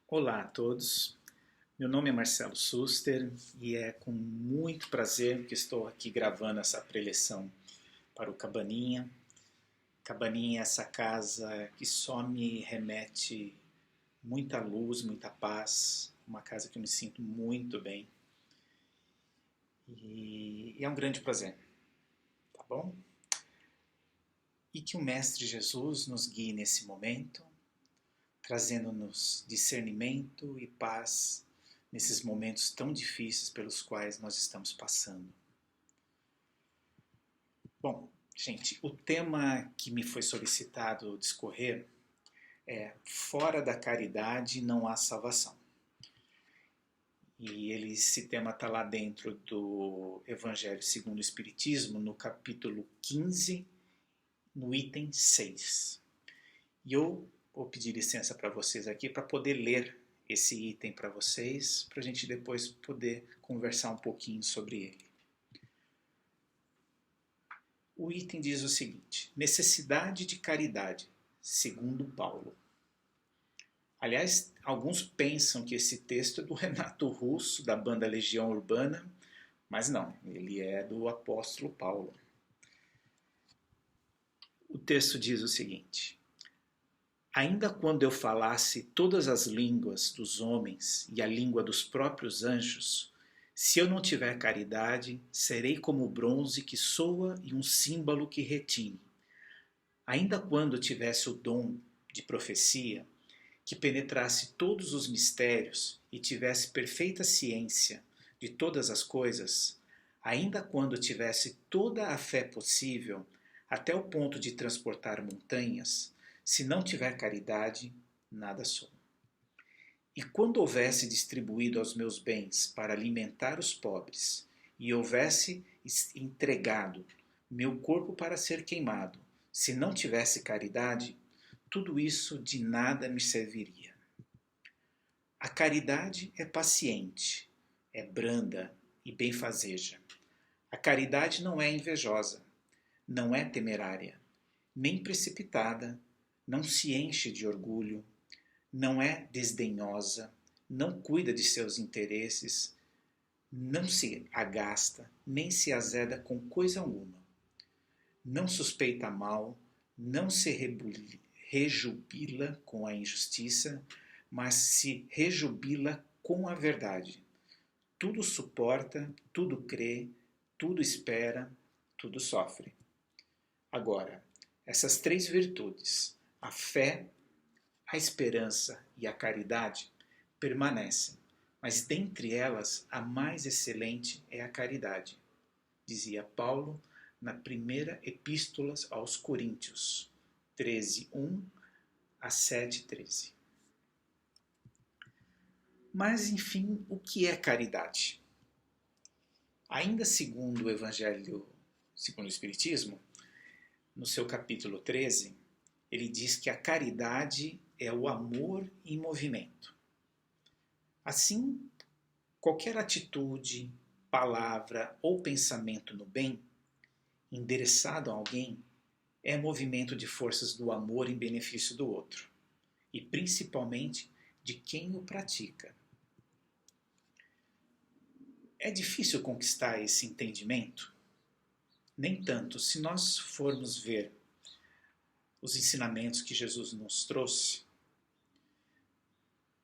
Olá a todos, meu nome é Marcelo Suster e é com muito prazer que estou aqui gravando essa preleção para o Cabaninha. Cabaninha é essa casa que só me remete muita luz, muita paz, uma casa que eu me sinto muito bem e é um grande prazer, tá bom? E que o Mestre Jesus nos guie nesse momento, trazendo-nos discernimento e paz nesses momentos tão difíceis pelos quais nós estamos passando. Bom, gente, o tema que me foi solicitado discorrer é Fora da caridade não há salvação. E esse tema está lá dentro do Evangelho segundo o Espiritismo, no capítulo 15, no item 6. E eu vou pedir licença para vocês aqui para poder ler esse item para vocês, para a gente depois poder conversar um pouquinho sobre ele. O item diz o seguinte: necessidade de caridade, segundo Paulo. Aliás, alguns pensam que esse texto é do Renato Russo, da banda Legião Urbana, mas não, ele é do apóstolo Paulo. O texto diz o seguinte: ainda quando eu falasse todas as línguas dos homens e a língua dos próprios anjos, se eu não tiver caridade, serei como o bronze que soa e um símbolo que retine. Ainda quando tivesse o dom de profecia, que penetrasse todos os mistérios e tivesse perfeita ciência de todas as coisas, ainda quando tivesse toda a fé possível, até o ponto de transportar montanhas, se não tiver caridade, nada sou. E quando houvesse distribuído aos meus bens para alimentar os pobres, e houvesse entregado meu corpo para ser queimado, se não tivesse caridade, tudo isso de nada me serviria. A caridade é paciente, é branda e benfazeja. A caridade não é invejosa, não é temerária, nem precipitada, não se enche de orgulho, não é desdenhosa, não cuida de seus interesses, não se agasta, nem se azeda com coisa alguma. Não suspeita mal, não se rejubila com a injustiça, mas se rejubila com a verdade. Tudo suporta, tudo crê, tudo espera, tudo sofre. Agora, essas três virtudes, a fé, a esperança e a caridade, permanecem, mas dentre elas a mais excelente é a caridade, dizia Paulo na primeira epístola aos Coríntios, 13:1 a 7:13. Mas, enfim, o que é caridade? Ainda segundo o Evangelho, segundo o Espiritismo, no seu capítulo 13, ele diz que a caridade é o amor em movimento. Assim, qualquer atitude, palavra ou pensamento no bem, endereçado a alguém, é movimento de forças do amor em benefício do outro, e principalmente de quem o pratica. É difícil conquistar esse entendimento? Nem tanto. Se nós formos ver os ensinamentos que Jesus nos trouxe,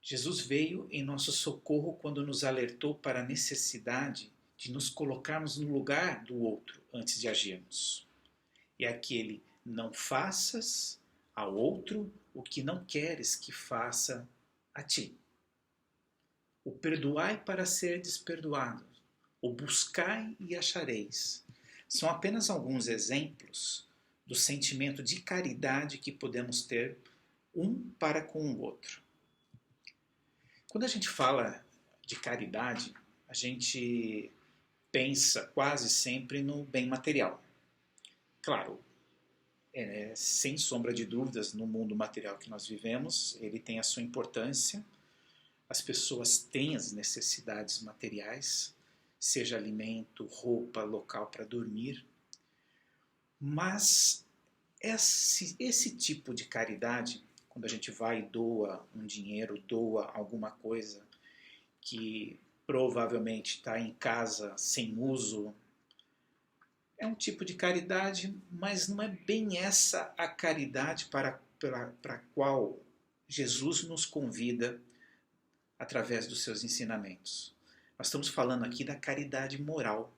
Jesus veio em nosso socorro quando nos alertou para a necessidade de nos colocarmos no lugar do outro antes de agirmos. É aquele: não faças ao outro o que não queres que faça a ti. O perdoai para serdes perdoados, o buscai e achareis. São apenas alguns exemplos do sentimento de caridade que podemos ter um para com o outro. Quando a gente fala de caridade, a gente pensa quase sempre no bem material. Claro, sem sombra de dúvidas, no mundo material que nós vivemos, ele tem a sua importância. As pessoas têm as necessidades materiais, seja alimento, roupa, local para dormir. Mas esse tipo de caridade, quando a gente vai e doa um dinheiro, doa alguma coisa que provavelmente está em casa sem uso, é um tipo de caridade, mas não é bem essa a caridade para a qual Jesus nos convida através dos seus ensinamentos. Nós estamos falando aqui da caridade moral.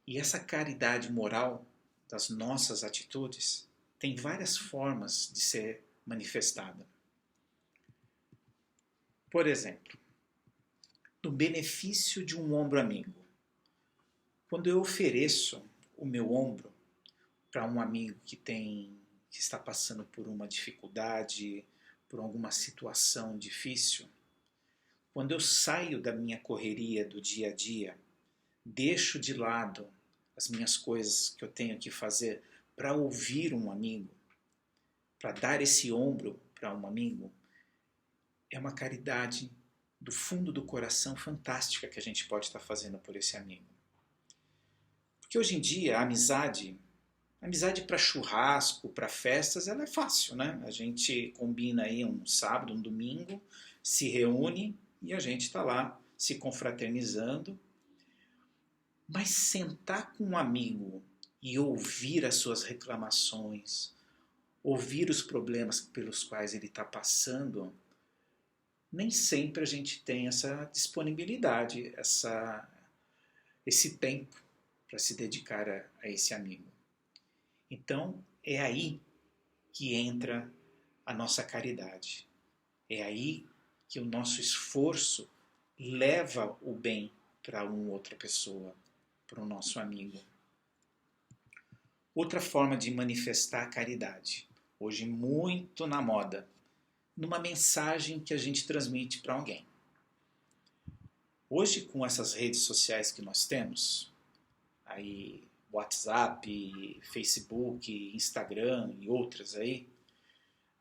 E essa caridade moral das nossas atitudes tem várias formas de ser manifestada. Por exemplo, no benefício de um ombro amigo. Quando eu ofereço o meu ombro para um amigo que está passando por uma dificuldade, por alguma situação difícil, quando eu saio da minha correria do dia a dia, deixo de lado as minhas coisas que eu tenho que fazer para ouvir um amigo, para dar esse ombro para um amigo, é uma caridade do fundo do coração fantástica que a gente pode estar fazendo por esse amigo. Porque hoje em dia a amizade para churrasco, para festas, ela é fácil, né? A gente combina aí um sábado, um domingo, se reúne e a gente está lá se confraternizando. Mas sentar com um amigo e ouvir as suas reclamações, ouvir os problemas pelos quais ele está passando, nem sempre a gente tem essa disponibilidade, esse tempo para se dedicar a esse amigo. Então, é aí que entra a nossa caridade. É aí que o nosso esforço leva o bem para uma outra pessoa, para o nosso amigo. Outra forma de manifestar a caridade, hoje muito na moda, numa mensagem que a gente transmite para alguém. Hoje, com essas redes sociais que nós temos, aí WhatsApp, Facebook, Instagram e outras aí,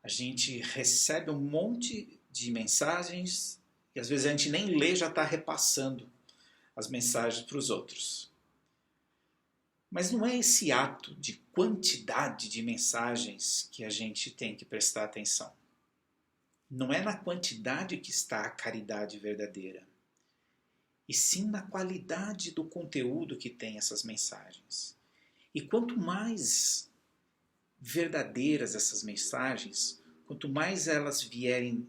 a gente recebe um monte de mensagens e às vezes a gente nem lê, já está repassando as mensagens para os outros. Mas não é esse ato de quantidade de mensagens que a gente tem que prestar atenção. Não é na quantidade que está a caridade verdadeira, e sim na qualidade do conteúdo que tem essas mensagens. E quanto mais verdadeiras essas mensagens, quanto mais elas vierem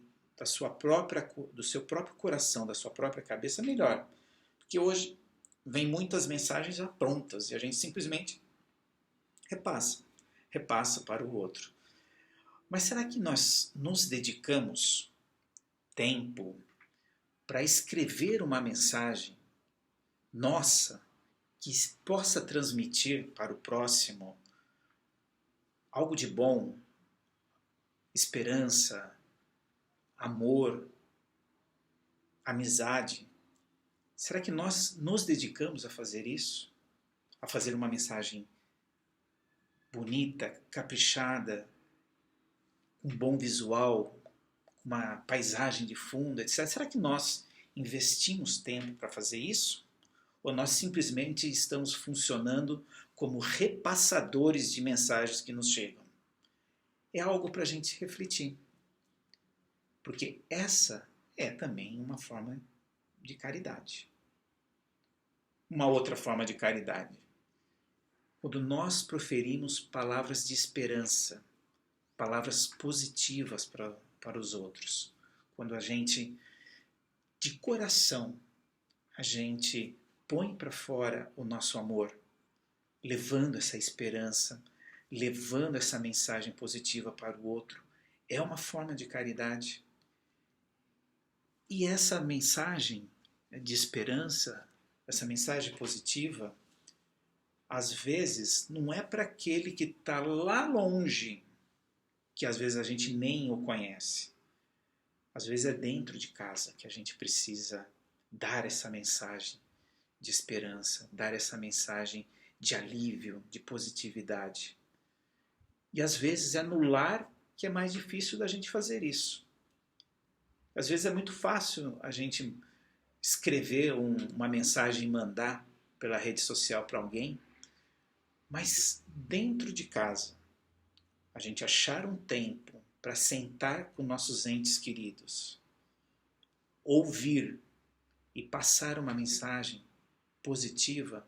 do seu próprio coração, da sua própria cabeça, melhor. Porque hoje vem muitas mensagens já prontas e a gente simplesmente repassa para o outro. Mas será que nós nos dedicamos tempo para escrever uma mensagem nossa que possa transmitir para o próximo algo de bom, esperança, amor, amizade? Será que nós nos dedicamos a fazer isso? A fazer uma mensagem bonita, caprichada, com um bom visual, com uma paisagem de fundo, etc. Será que nós investimos tempo para fazer isso? Ou nós simplesmente estamos funcionando como repassadores de mensagens que nos chegam? É algo para a gente refletir. Porque essa é também uma forma de caridade. Uma outra forma de caridade. Quando nós proferimos palavras de esperança, palavras positivas para os outros. Quando a gente, de coração, a gente põe para fora o nosso amor, levando essa esperança, levando essa mensagem positiva para o outro, é uma forma de caridade. E essa mensagem de esperança, essa mensagem positiva, às vezes não é para aquele que está lá longe, que às vezes a gente nem o conhece. Às vezes é dentro de casa que a gente precisa dar essa mensagem de esperança, dar essa mensagem de alívio, de positividade. E às vezes é no lar que é mais difícil da gente fazer isso. Às vezes é muito fácil a gente escrever uma mensagem e mandar pela rede social para alguém, mas dentro de casa, a gente achar um tempo para sentar com nossos entes queridos, ouvir e passar uma mensagem positiva,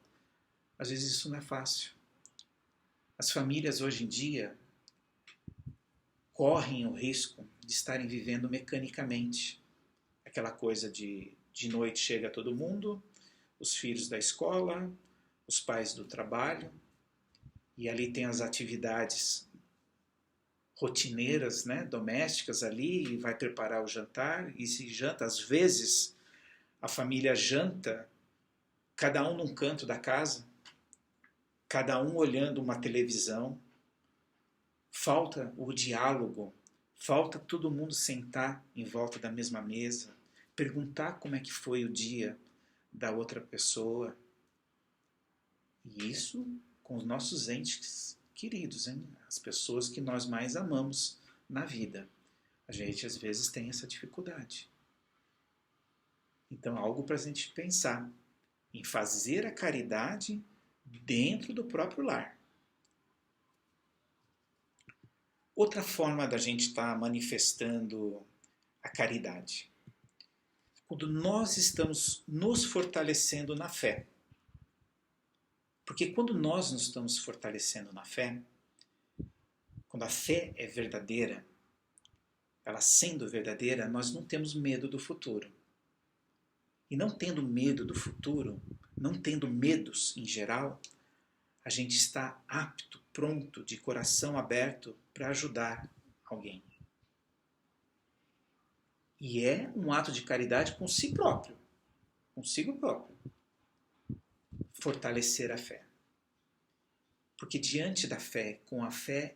às vezes isso não é fácil. As famílias hoje em dia correm o risco de estarem vivendo mecanicamente. Aquela coisa de noite chega todo mundo, os filhos da escola, os pais do trabalho, e ali tem as atividades rotineiras, né, domésticas ali, e vai preparar o jantar, e se janta, às vezes a família janta, cada um num canto da casa, cada um olhando uma televisão, falta o diálogo, falta todo mundo sentar em volta da mesma mesa, perguntar como é que foi o dia da outra pessoa. E isso com os nossos entes queridos, hein? As pessoas que nós mais amamos na vida. A gente às vezes tem essa dificuldade. Então, algo para a gente pensar em fazer a caridade dentro do próprio lar. Outra forma da gente estar manifestando a caridade. Quando nós estamos nos fortalecendo na fé. Porque quando nós nos estamos fortalecendo na fé, quando a fé é verdadeira, ela sendo verdadeira, nós não temos medo do futuro. E não tendo medo do futuro, não tendo medos em geral, a gente está apto, pronto, de coração aberto para ajudar alguém. E é um ato de caridade consigo próprio. Fortalecer a fé. Porque diante da fé, com a fé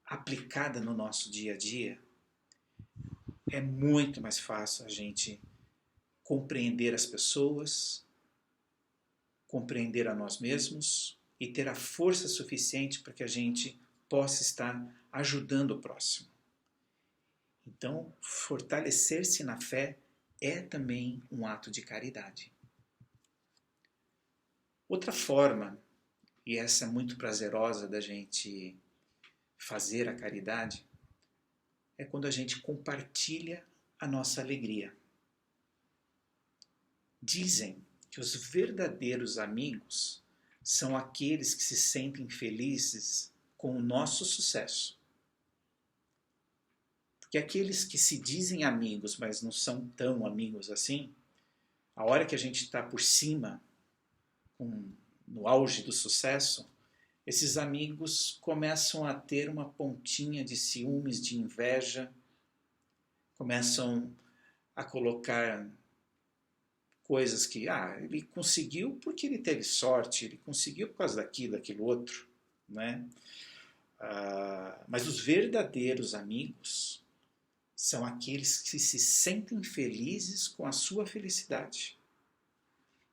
aplicada no nosso dia a dia, é muito mais fácil a gente compreender as pessoas, compreender a nós mesmos e ter a força suficiente para que a gente possa estar ajudando o próximo. Então, fortalecer-se na fé é também um ato de caridade. Outra forma, e essa é muito prazerosa da gente fazer a caridade, é quando a gente compartilha a nossa alegria. Dizem que os verdadeiros amigos são aqueles que se sentem felizes com o nosso sucesso. Porque aqueles que se dizem amigos, mas não são tão amigos assim, a hora que a gente está por cima, no auge do sucesso, esses amigos começam a ter uma pontinha de ciúmes, de inveja, começam a colocar coisas que, ele conseguiu porque ele teve sorte, ele conseguiu por causa daquilo outro, né? Mas os verdadeiros amigos são aqueles que se sentem felizes com a sua felicidade.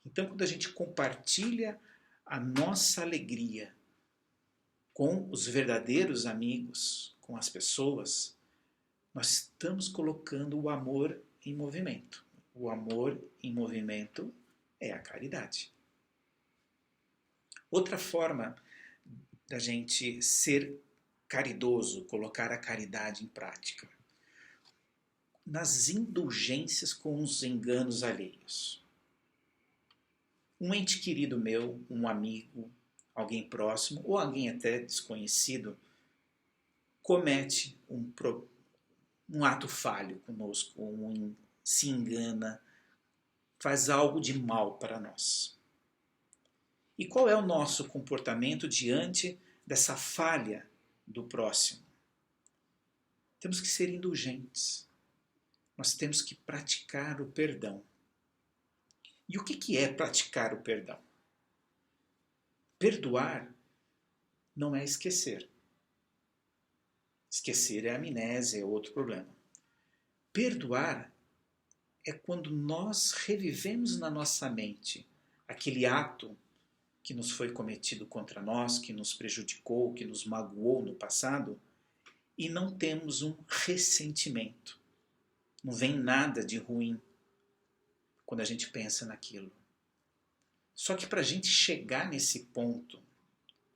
Então, quando a gente compartilha a nossa alegria com os verdadeiros amigos, com as pessoas, nós estamos colocando o amor em movimento. O amor em movimento é a caridade. Outra forma da gente ser caridoso, colocar a caridade em prática, nas indulgências com os enganos alheios. Um ente querido meu, um amigo, alguém próximo ou alguém até desconhecido comete um ato falho conosco, se engana, faz algo de mal para nós. E qual é o nosso comportamento diante dessa falha do próximo? Temos que ser indulgentes. Nós temos que praticar o perdão. E o que é praticar o perdão? Perdoar não é esquecer. Esquecer é amnésia, é outro problema. Perdoar é quando nós revivemos na nossa mente aquele ato que nos foi cometido contra nós, que nos prejudicou, que nos magoou no passado, e não temos um ressentimento. Não vem nada de ruim quando a gente pensa naquilo. Só que para a gente chegar nesse ponto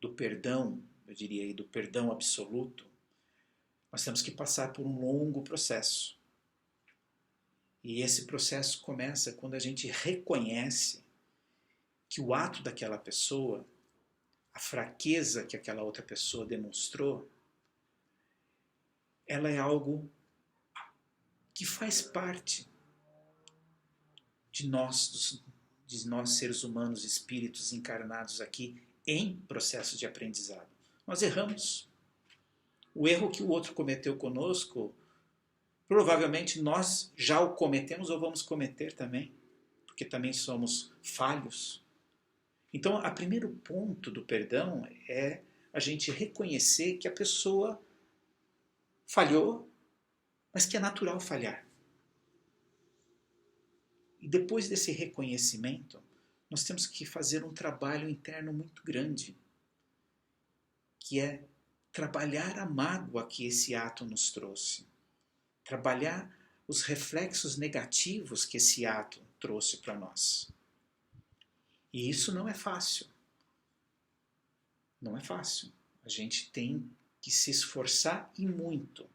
do perdão, eu diria aí do perdão absoluto, Nós temos que passar por um longo processo. E esse processo começa quando a gente reconhece que o ato daquela pessoa, a fraqueza que aquela outra pessoa demonstrou, ela é algo que faz parte de nós seres humanos, espíritos encarnados aqui em processo de aprendizado. Nós erramos. O erro que o outro cometeu conosco, provavelmente nós já o cometemos ou vamos cometer também, porque também somos falhos. Então, o primeiro ponto do perdão é a gente reconhecer que a pessoa falhou, mas que é natural falhar. E depois desse reconhecimento, nós temos que fazer um trabalho interno muito grande, que é trabalhar a mágoa que esse ato nos trouxe, trabalhar os reflexos negativos que esse ato trouxe para nós. E isso não é fácil. Não é fácil. A gente tem que se esforçar e muito.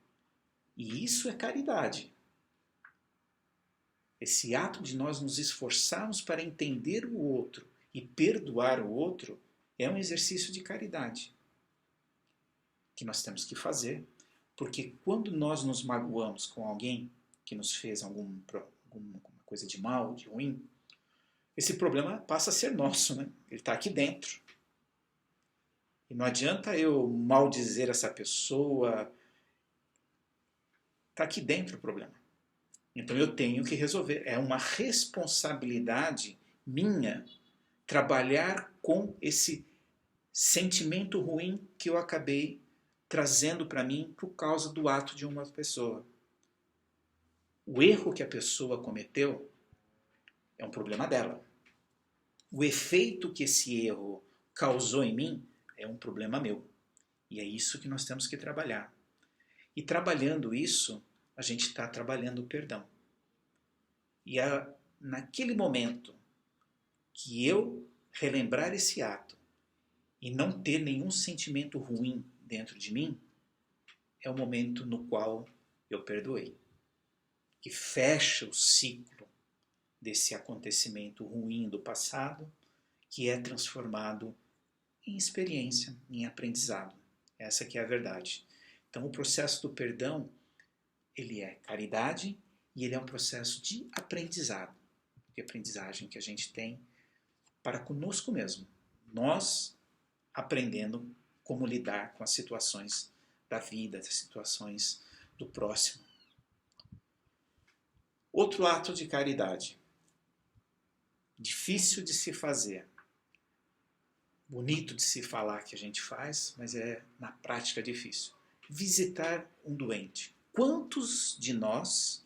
E isso é caridade. Esse ato de nós nos esforçarmos para entender o outro e perdoar o outro é um exercício de caridade que nós temos que fazer, porque quando nós nos magoamos com alguém que nos fez alguma coisa de mal, de ruim, esse problema passa a ser nosso, né? Ele está aqui dentro. E não adianta eu maldizer essa pessoa. Está aqui dentro o problema. Então eu tenho que resolver. É uma responsabilidade minha trabalhar com esse sentimento ruim que eu acabei trazendo para mim por causa do ato de uma pessoa. O erro que a pessoa cometeu é um problema dela. O efeito que esse erro causou em mim é um problema meu. E é isso que nós temos que trabalhar. E trabalhando isso, a gente está trabalhando o perdão. E naquele momento que eu relembrar esse ato e não ter nenhum sentimento ruim dentro de mim, é o momento no qual eu perdoei. Que fecha o ciclo desse acontecimento ruim do passado, que é transformado em experiência, em aprendizado. Essa que é a verdade. Então o processo do perdão, ele é caridade e ele é um processo de aprendizado, de aprendizagem que a gente tem para conosco mesmo. Nós aprendendo como lidar com as situações da vida, as situações do próximo. Outro ato de caridade, difícil de se fazer, bonito de se falar que a gente faz, mas é na prática difícil. Visitar um doente. Quantos de nós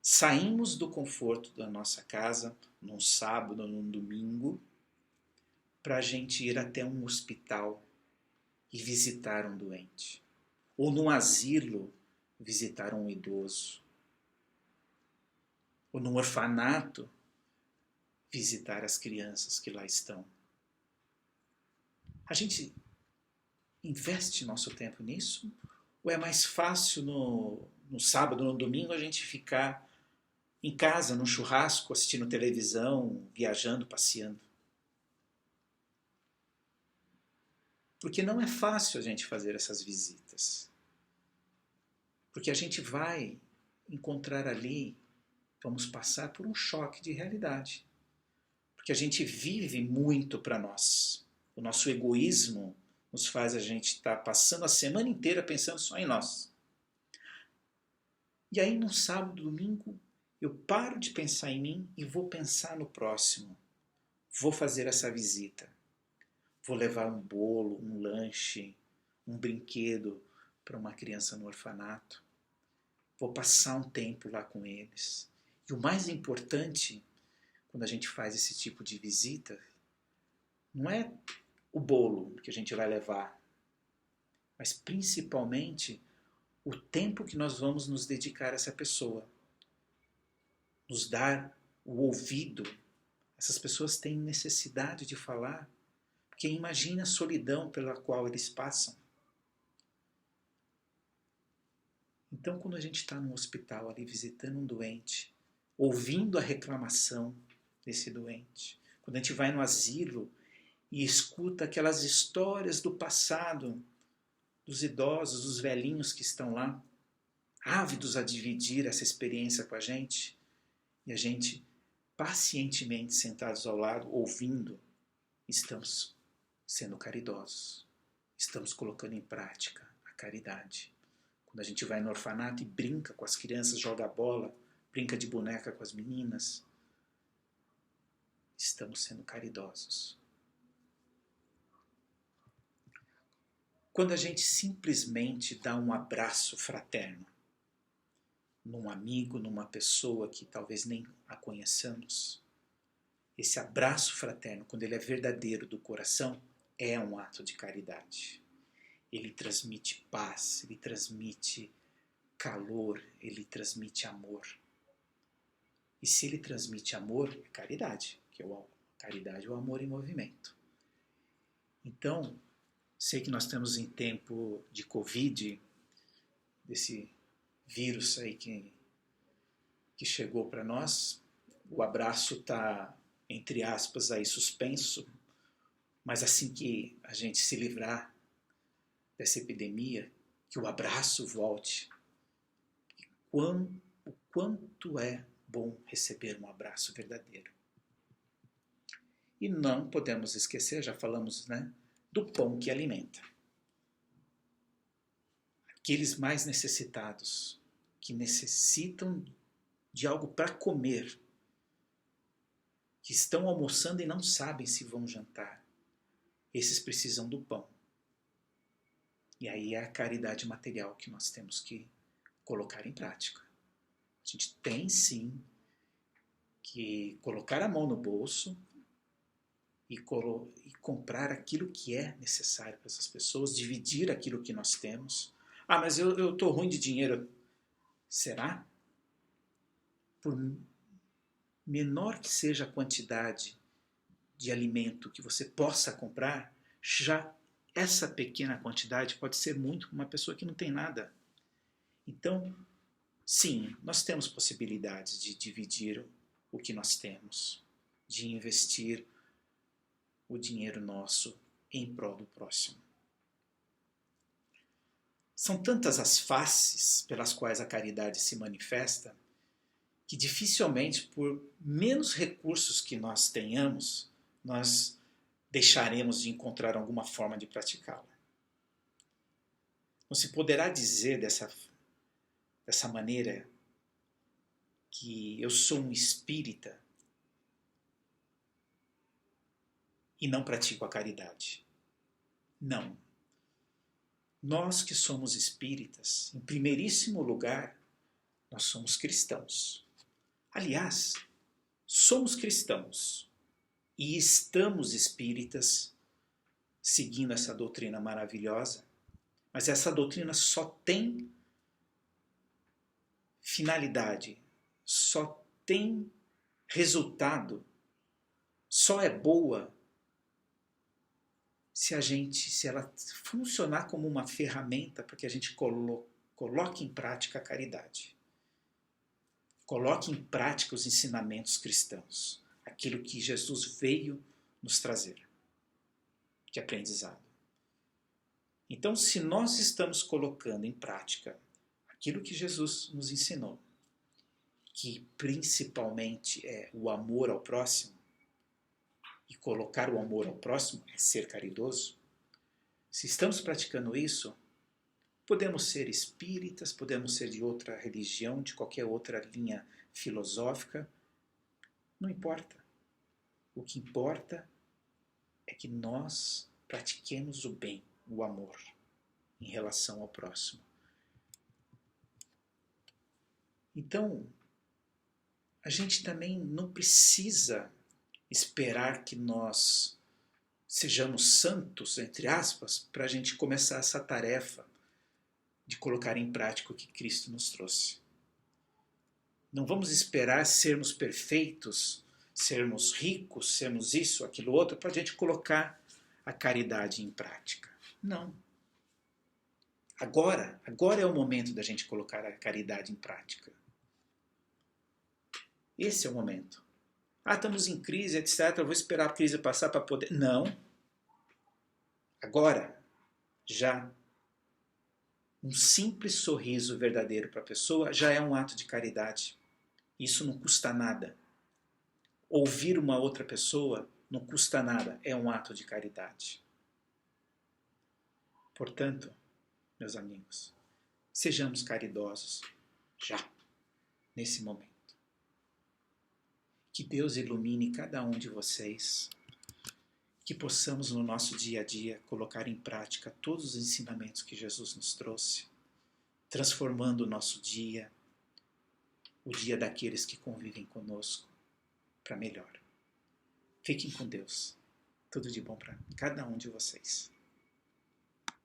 saímos do conforto da nossa casa num sábado, num domingo, para a gente ir até um hospital e visitar um doente? Ou num asilo visitar um idoso? Ou num orfanato visitar as crianças que lá estão? A gente investe nosso tempo nisso? Ou é mais fácil no sábado, no domingo, a gente ficar em casa, num churrasco, assistindo televisão, viajando, passeando? Porque não é fácil a gente fazer essas visitas. Porque a gente vai encontrar ali, vamos passar por um choque de realidade. Porque a gente vive muito para nós. O nosso egoísmo nos faz a gente estar passando a semana inteira pensando só em nós. E aí, no sábado, domingo, eu paro de pensar em mim e vou pensar no próximo. Vou fazer essa visita. Vou levar um bolo, um lanche, um brinquedo para uma criança no orfanato. Vou passar um tempo lá com eles. E o mais importante, quando a gente faz esse tipo de visita, não é o bolo que a gente vai levar, mas principalmente o tempo que nós vamos nos dedicar a essa pessoa. Nos dar o ouvido. Essas pessoas têm necessidade de falar, porque imagina a solidão pela qual eles passam. Então, quando a gente está num hospital ali visitando um doente, ouvindo a reclamação desse doente, quando a gente vai no asilo e escuta aquelas histórias do passado, dos idosos, dos velhinhos que estão lá, ávidos a dividir essa experiência com a gente, e a gente pacientemente sentados ao lado, ouvindo, estamos sendo caridosos, estamos colocando em prática a caridade. Quando a gente vai no orfanato e brinca com as crianças, joga bola, brinca de boneca com as meninas, estamos sendo caridosos. Quando a gente simplesmente dá um abraço fraterno num amigo, numa pessoa que talvez nem a conheçamos, esse abraço fraterno, quando ele é verdadeiro do coração, é um ato de caridade. Ele transmite paz, ele transmite calor, ele transmite amor. E se ele transmite amor, é caridade, que é caridade é o amor em movimento. Então, sei que nós estamos em tempo de Covid, desse vírus aí que chegou para nós. O abraço está, entre aspas, aí suspenso, mas assim que a gente se livrar dessa epidemia, que o abraço volte. O quanto é bom receber um abraço verdadeiro. E não podemos esquecer, já falamos, né, do pão que alimenta. Aqueles mais necessitados, que necessitam de algo para comer, que estão almoçando e não sabem se vão jantar, esses precisam do pão. E aí é a caridade material que nós temos que colocar em prática. A gente tem sim que colocar a mão no bolso e comprar aquilo que é necessário para essas pessoas, dividir aquilo que nós temos. Ah, mas eu estou ruim de dinheiro. Será? Por menor que seja a quantidade de alimento que você possa comprar, já essa pequena quantidade pode ser muito para uma pessoa que não tem nada. Então, sim, nós temos possibilidades de dividir o que nós temos, de investir o dinheiro nosso em prol do próximo. São tantas as faces pelas quais a caridade se manifesta que dificilmente, por menos recursos que nós tenhamos, nós deixaremos de encontrar alguma forma de praticá-la. Não se poderá dizer dessa maneira que eu sou um espírita e não pratico a caridade. Não. Nós que somos espíritas, em primeiríssimo lugar, nós somos cristãos. Aliás, somos cristãos e estamos espíritas seguindo essa doutrina maravilhosa, mas essa doutrina só tem finalidade, só tem resultado, só é boa se ela funcionar como uma ferramenta para que a gente coloque em prática a caridade. Coloque em prática os ensinamentos cristãos, aquilo que Jesus veio nos trazer, de aprendizado. Então, se nós estamos colocando em prática aquilo que Jesus nos ensinou, que principalmente é o amor ao próximo, e colocar o amor ao próximo é ser caridoso, se estamos praticando isso, podemos ser espíritas, podemos ser de outra religião, de qualquer outra linha filosófica, não importa. O que importa é que nós pratiquemos o bem, o amor, em relação ao próximo. Então, a gente também não precisa esperar que nós sejamos santos, entre aspas, para a gente começar essa tarefa de colocar em prática o que Cristo nos trouxe. Não vamos esperar sermos perfeitos, sermos ricos, sermos isso, aquilo outro, para a gente colocar a caridade em prática. Não. Agora é o momento da gente colocar a caridade em prática. Esse é o momento. Estamos em crise, etc. Eu vou esperar a crise passar para poder... Não. Agora, já. Um simples sorriso verdadeiro para a pessoa já é um ato de caridade. Isso não custa nada. Ouvir uma outra pessoa não custa nada. É um ato de caridade. Portanto, meus amigos, sejamos caridosos já, nesse momento. Que Deus ilumine cada um de vocês. Que possamos no nosso dia a dia colocar em prática todos os ensinamentos que Jesus nos trouxe, transformando o nosso dia, o dia daqueles que convivem conosco, para melhor. Fiquem com Deus. Tudo de bom para cada um de vocês.